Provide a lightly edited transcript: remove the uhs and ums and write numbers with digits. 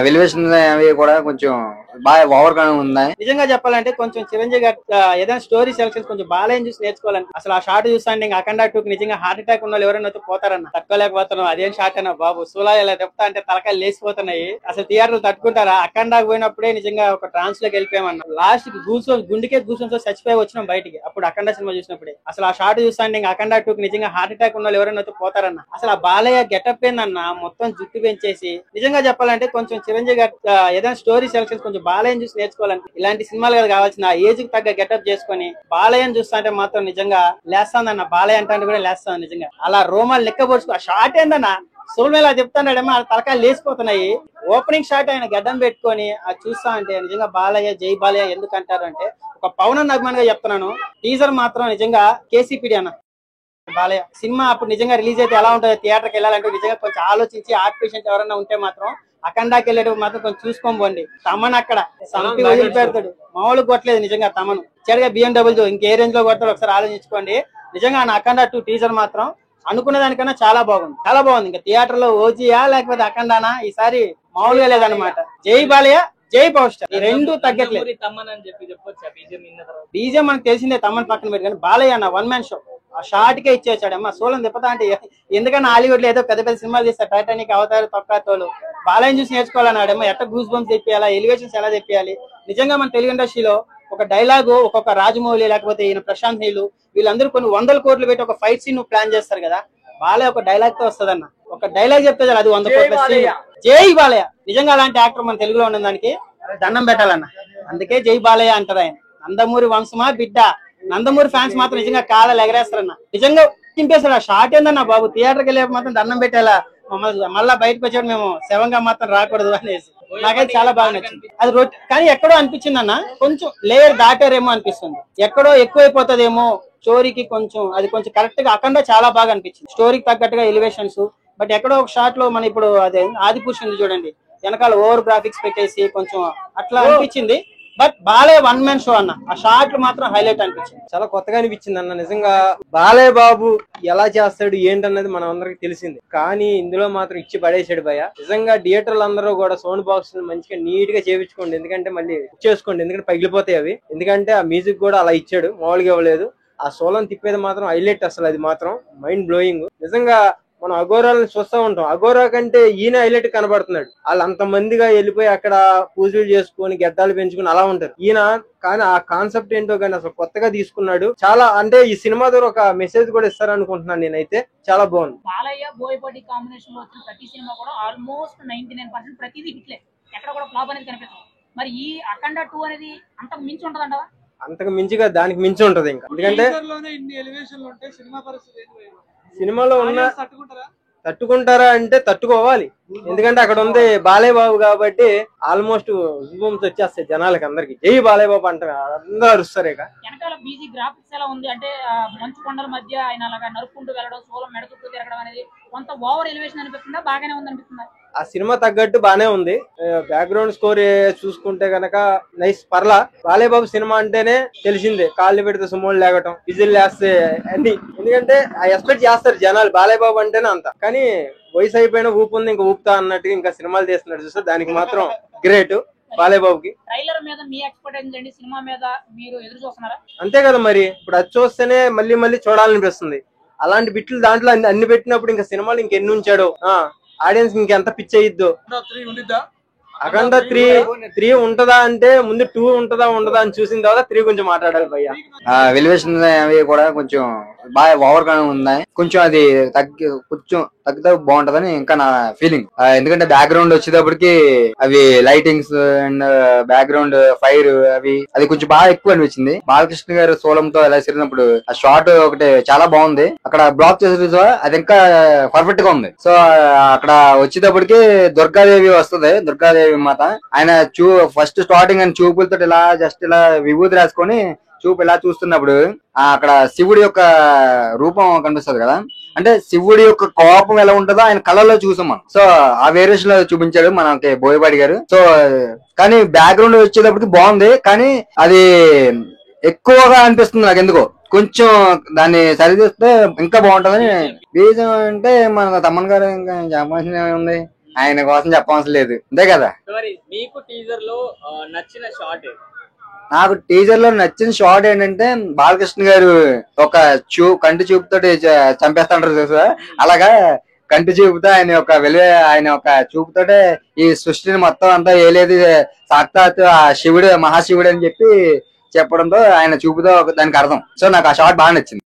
వెలివేషన్ అవి కూడా కొంచెం బాగా ఓవర్ గా ఉన్నాయి. నిజంగా చెప్పాలంటే కొంచెం చిరంజీవి గారు ఏదైనా స్టోరీ సెలక్షన్స్ కొంచెం బాలయ్య చూసి నేర్చుకోవాలని. అసలు ఆ షాట్ చూస్తాండి ఇంకా అఖండ 2 నిజంగా హార్ట్ అటాక్ ఉన్న వాళ్ళు ఎవరైనా పోతారన్న, తట్టుకోలేకపోతున్నాం. అదేం షాట్ అన్న బాబు, సూలాయి ఇలా చెప్తా అంటే తలకాయలు లేచిపోతున్నాయి. అసలు థియేటర్లు తట్టుకుంటారా? అఖండాకు పోయినప్పుడే నిజంగా ఒక ట్రాన్స్ లోకి వెళ్ళిపోయామన్న. లాస్ట్ కి గుండెకే కూర్చొని చచ్చిపోయి వచ్చినాం బయటికి అప్పుడు అఖండ సినిమా చూసినప్పుడే. అసలు ఆ షాట్ చూస్తాండి ఇంకా అఖండ 2 నిజంగా హార్ట్ అటాక్ ఉన్న వాళ్ళు ఎవరైనా పోతారన్న. అసలు ఆ బాలయ్య గెటప్ ఏందన్న, మొత్తం జుట్టు పెంచేసి. నిజంగా చెప్పాలంటే కొంచెం చిరంజీవి గారు ఏదైనా స్టోరీ సెలక్షన్స్ కొంచెం బాలయ్యని చూసి నేర్చుకోవాలని. ఇలాంటి సినిమాలు కదా కావాల్సిన, ఏజ్ కి తగ్గ గెటప్ చేసుకుని బాలయ్యని చూస్తా అంటే మాత్రం నిజంగా లేస్తాందన్న. బాలయ్య అంటే కూడా లేస్తాను నిజంగా. అలా రోమాలు లెక్కపరుచుకో. ఆ షాట్ ఏందన్న, సోల్మేలా చెప్తాడేమో ఆ తలకాయలు లేచిపోతున్నాయి. ఓపెనింగ్ షాట్ ఆయన గడ్డం పెట్టుకొని అది చూస్తా అంటే నిజంగా బాలయ్య జై బాలయ్య ఎందుకు అంటారు అంటే, ఒక పవన్ అభిమానిగా చెప్తున్నాను, టీజర్ మాత్రం నిజంగా కేసీపీడి అన్న. బాలయ్య సినిమా అప్పుడు నిజంగా రిలీజ్ అయితే ఎలా ఉంటుంది, థియేటర్కి వెళ్ళాలంటే నిజంగా కొంచెం ఆలోచించి ఆర్ట్ పేషెంట్ ఎవరైనా ఉంటే మాత్రం అఖండాకి వెళ్ళేటప్పుడు మాత్రం కొంచెం చూసుకొని పోండి. తమన్ అక్కడ సంపి వదిలి పెడతాడు, మామూలు కొట్టలేదు నిజంగా తమను. చెడుగా BMW ఇంకే రేంజ్ లో కొడతాడు ఒకసారి ఆలోచించుకోండి. నిజంగా నా అఖండ 2 టీజర్ మాత్రం అనుకున్న దానికన్నా చాలా బాగుంది, చాలా బాగుంది. ఇంకా థియేటర్ లో ఓజీయా లేకపోతే అఖండానా ఈసారి మామూలుగా లేదన్నమాట. జై బాలయ్య జై పవర్ స్టార్, ఈ రెండు తగ్గట్లేదు. బీజం మనకు తెలిసిందే, తమ్మని పక్కన పెట్టి. కానీ బాలయ్య అన్న 1 మ్యాన్ షో, ఆ షార్ట్ కే ఇచ్చేసాడు. అమ్మ సోలం తిప్పతా అంటే ఎందుకన్నా హాలీవుడ్ లో ఏదో పెద్ద పెద్ద సినిమాలు తీస్తారు, టైటానిక్, అవతారు, తొక్కాతోలు. బాలయ్యని చూసి నేర్చుకోవాలన్నాడేమో. ఎట్లా గూస్ బంప్స్ తెప్పియాలా, ఎలివేషన్స్ ఎలా తెప్పియాలి. నిజంగా మన తెలుగు ఇండస్ట్రీలో ఒక డైలాగు ఒక్కొక్క రాజమౌళి లేకపోతే ఈయన ప్రశాంత్ నీళ్ళు వీళ్ళందరూ కొన్ని 100 కోట్లు పెట్టి ఒక ఫైట్ సీన్ ప్లాన్ చేస్తారు కదా. బాలయ్య ఒక డైలాగ్ తో వస్తుందన్న, ఒక డైలాగ్ చెప్తే అది 100 కోట్ల సీన్. జై బాలయ్య. నిజంగా అలాంటి యాక్టర్ మన తెలుగులో ఉన్న దానికి దండం పెట్టాలన్న. అందుకే జై బాలయ్య అంటారు ఆయన. నందమూరి వంశమా బిడ్డ, నందమూరి ఫ్యాన్స్ మాత్రం నిజంగా కాలాలు ఎగరేస్తారన్న. నిజంగా తింపేస్తాడు. ఆ షాట్ ఏందన్న బాబు, థియేటర్కి వెళ్ళే మాత్రం దండం పెట్టేలా. మళ్ళా బయటకు వచ్చాడు మేము శవంగా మాత్రం రాకూడదు అనేసి. నాకైతే చాలా బాగా నచ్చింది అది. కానీ ఎక్కడో అనిపించింది అన్న, కొంచెం లేయర్ దాటారేమో అనిపిస్తుంది. ఎక్కడో ఎక్కువైపోతుందేమో స్టోరీకి, కొంచెం అది కొంచెం కరెక్ట్ గా అఖండ చాలా బాగా అనిపించింది, స్టోరీకి తగ్గట్టుగా ఎలివేషన్స్. బట్ ఎక్కడో ఒక షాట్ లో మన ఇప్పుడు అదే ఆదిపురుష్ ఉంది చూడండి, వెనకాల ఓవర్ గ్రాఫిక్స్ పెట్టేసి కొంచెం అట్లా అనిపించింది. బట్ బాలయ్య 1 మ్యాన్ షో అన్న, ఆ షాట్లు మాత్రం హైలైట్ అనిపించింది, చాలా కొత్తగా అనిపించింది అన్న. నిజంగా బాలయ్య బాబు ఎలా చేస్తాడు ఏంటన్నది మనం అందరికి తెలిసింది, కానీ ఇందులో మాత్రం ఇచ్చి పడేసాడు భయ. నిజంగా థియేటర్లు అందరూ కూడా సౌండ్ బాక్స్ మంచిగా నీట్ గా చేయించుకోండి, ఎందుకంటే మళ్ళీ చేసుకోండి, ఎందుకంటే పగిలిపోతాయి అవి. ఎందుకంటే ఆ మ్యూజిక్ కూడా అలా ఇచ్చాడు, మామూలుగా ఇవ్వలేదు. ఆ సోలం తిప్పేది మాత్రం హైలైట్, అసలు అది మాత్రం మైండ్ బ్లోయింగ్. నిజంగా మనం అఘోరాలను చూస్తూ ఉంటాం, అఘోరా కంటే ఈయన హైలైట్ కనబడుతున్నాడు. వాళ్ళు అంత మందిగా వెళ్ళిపోయి అక్కడ పూజలు చేసుకుని గడ్డాలు పెంచుకుని అలా ఉంటారు. ఈయన కానీ ఆ కాన్సెప్ట్ ఏంటో కానీ అసలు కొత్తగా తీసుకున్నాడు. చాలా అంటే ఈ సినిమా ద్వారా ఒక మెసేజ్ కూడా ఇస్తారనుకుంటున్నాను నేనైతే. చాలా బాగుంది. బాలయ్య బోయపాటి కాంబినేషన్ లో వచ్చిన ప్రతి సినిమా కూడా ఆల్మోస్ట్ 99% ప్రతిదీ హిట్లే, ఎక్కడ కూడా ఫ్లాప్ అనేది కనిపిస్తుంది. మరి ఈ అఖండ 2 అనేది అంతకు మించి ఉంటదంటావా? అంతకు మించిగా దానికి మించి ఉంటది. ఇంకా ఎందుకంటే సినిమాలో ఉన్న తట్టుకుంటారా అంటే తట్టుకోవాలి, ఎందుకంటే అక్కడ ఉంది బాలయ్య బాబు కాబట్టి ఆల్మోస్ట్ గూస్ వచ్చేస్తాయి జనాలకి అందరికి. జై బాలయ్య బాబు అంటారు, అందరూ అరుస్తారు. ఇక వెనకాల బీజీ గ్రాఫిక్స్ ఎలా ఉంది అంటే, మంచు కొండల మధ్య ఆయన అలాగా నరుక్కుంటూ వెళ్ళడం, సోలం మెడ చుట్టూ తిరగడం అనేది కొంత ఓవర్ ఎలివేషన్ అనిపిస్తుందా, బాగానే ఉంది అనిపిస్తుందా? ఆ సినిమా తగ్గట్టు బానే ఉంది. బ్యాక్గ్రౌండ్ స్కోర్ చూసుకుంటే గనక నైస్, పర్లా. బాలయ్య బాబు సినిమా అంటేనే తెలిసిందే, కాళ్ళు పెడితే సుమోలు లేగటం, విజిల్ లేస్తే అన్ని. ఎందుకంటే ఎక్స్పెక్ట్ చేస్తారు జనాలు బాలయ్య బాబు అంటేనే అంత. కానీ వయసు అయిపోయినా ఊపు ఉంది, ఇంకా ఊపుతా అన్నట్టుగా ఇంకా సినిమాలు చేస్తున్నాడు చూస్తే దానికి మాత్రం గ్రేట్ బాలయ్య బాబుకి. ట్రైలర్ మీద మీ ఎక్స్పెక్టేషన్ ఏంటి, సినిమా మీద మీరు ఎదురు చూస్తున్నారా? అంతే కదా మరి, ఇప్పుడు అది చూస్తేనే మళ్ళీ మళ్ళీ చూడాలనిపిస్తుంది. అలాంటి బిట్లు దాంట్లో అన్ని పెట్టినప్పుడు ఇంకా సినిమాలు ఇంకెన్ని ఉంచాడో, ఆడియన్స్ ఇంకెంత పిచ్చి అయ్యిద్దో. అఖండ 3 ఉంటదా అంటే ముందు 2 ఉంటదా ఉండదా అని చూసిన తర్వాత 3 గురించి మాట్లాడాలి భయ్య. వెలివేషన్ అవి కూడా కొంచెం బాగా ఓవర్ గా ఉన్నాయి, కొంచెం అది కొంచెం తగ్గితే బాగుంటదని ఇంకా నా ఫీలింగ్. ఎందుకంటే బ్యాక్గ్రౌండ్ వచ్చేటప్పటికి అవి లైటింగ్స్ అండ్ బ్యాక్గ్రౌండ్ ఫైర్ అది కొంచెం బాగా ఎక్కువ అనిపించింది. బాలకృష్ణ గారు సోలంతో ఎలా సిరినప్పుడు ఆ షాట్ ఒకటి చాలా బాగుంది. అక్కడ బ్లాక్ చేసే అది ఇంకా పర్ఫెక్ట్ గా ఉంది. సో అక్కడ వచ్చేటప్పటికి దుర్గాదేవి వస్తుంది, దుర్గాదేవి మాత. ఆయన ఫస్ట్ స్టార్టింగ్ ఆయన చూపులతో ఇలా జస్ట్ ఇలా విభూతి రాసుకొని చూపు ఇలా చూస్తున్నప్పుడు అక్కడ శివుడి యొక్క రూపం కనిపిస్తుంది కదా. అంటే శివుడి యొక్క కోపం ఎలా ఉంటుందో ఆయన కళ్ళలో చూసాం మనం. సో ఆ వేరియేషన్ లో చూపించాడు మనకి బోయపాటి గారు. సో కానీ బ్యాక్గ్రౌండ్ వచ్చేటప్పటికి బాగుంది, కానీ అది ఎక్కువగా అనిపిస్తుంది నాకు ఎందుకో. కొంచెం దాన్ని సరిచేస్తే ఇంకా బాగుంటదని. బీజం అంటే మన తమ్మన్ గారు ఇంకా చెప్పాల్సిన ఉంది, ఆయన కోసం చెప్పవలసిన లేదు, అంతే కదా. మరి మీకు టీజర్ లో నచ్చిన షార్ట్ నాకు టీజర్ లో నచ్చిన షార్ట్ ఏంటంటే బాలకృష్ణ గారు ఒక కంటి చూపుతో చంపేస్తాంటారు చూసా, అలాగా కంటి చూపుతో ఆయన ఒక చూపుతోటే ఈ సృష్టిని మొత్తం అంతా ఏలేదు సాక్షాత్ ఆ శివుడు మహాశివుడు అని చెప్పి చెప్పడంతో ఆయన చూపుతో దానికి అర్థం. సో నాకు ఆ షార్ట్ బాగా నచ్చింది.